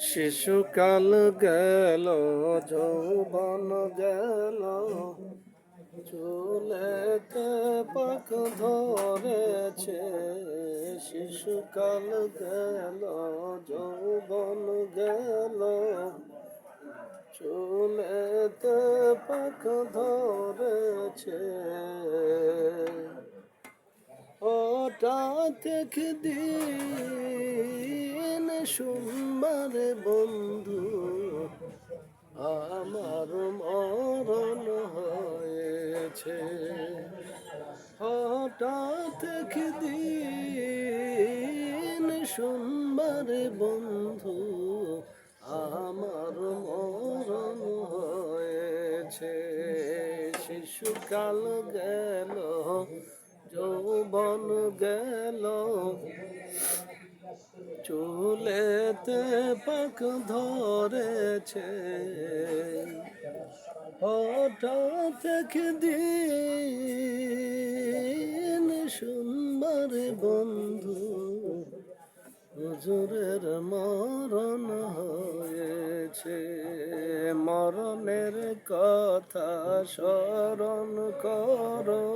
শিশুকাল গেল, যৌবন গেল, চুলেতে পাক ধরেছে। শিশুকাল গেল, যৌবন গেল, চুলেতে পাক ধরেছে। হঠাৎ একদিন সোমবার বন্ধু আমার মরণ হয়েছে। হঠাৎ একদিন সোমবার বন্ধু আমার মরণ হয়েছে। শিশুকাল গেল, যৌবন গেল, চুলেতে পাক ধরেছে। হঠাৎ একদিন সোমবার বন্ধু হুজুরের মরণ হয়েছে। মরণের কথা স্মরণ করো,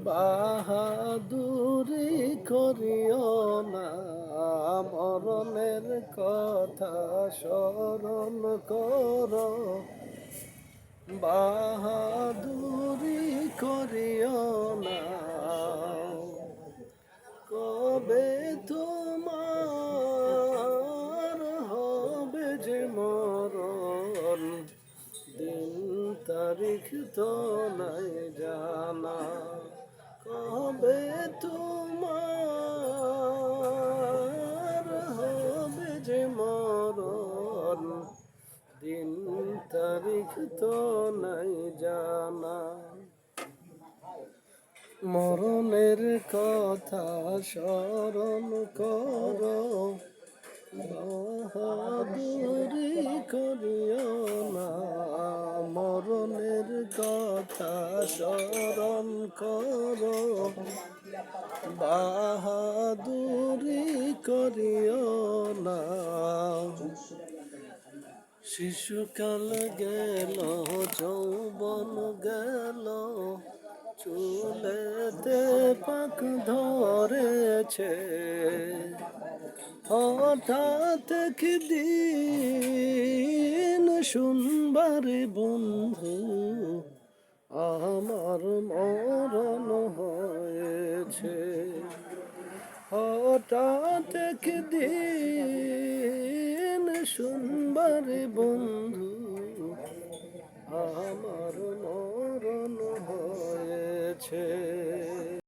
বাহাদুরি করিও না। মরণের কথা স্মরণ করো, বাহাদুরি করিও না। কবে তোমার হবে যে মরণ, দিন তারিখ তো নাই জানা। কবে তোমার হবে যে মরণ, দিন তারিখ তো নাই জানা। মরণের কথা স্মরণ করো, বাহাদুরি করিও না। মরণের কথা স্মরণ করো, বাহাদুরি করিও না। শিশুকাল গেল, যৌবন গেল, চুলেতে পাক ধরেছে। হঠাৎ একদিন সোমবার বন্ধু আমার মরণ হয়েছে। হঠাৎ একদিন সোমবার বন্ধু আমার মরণ হয়েছে।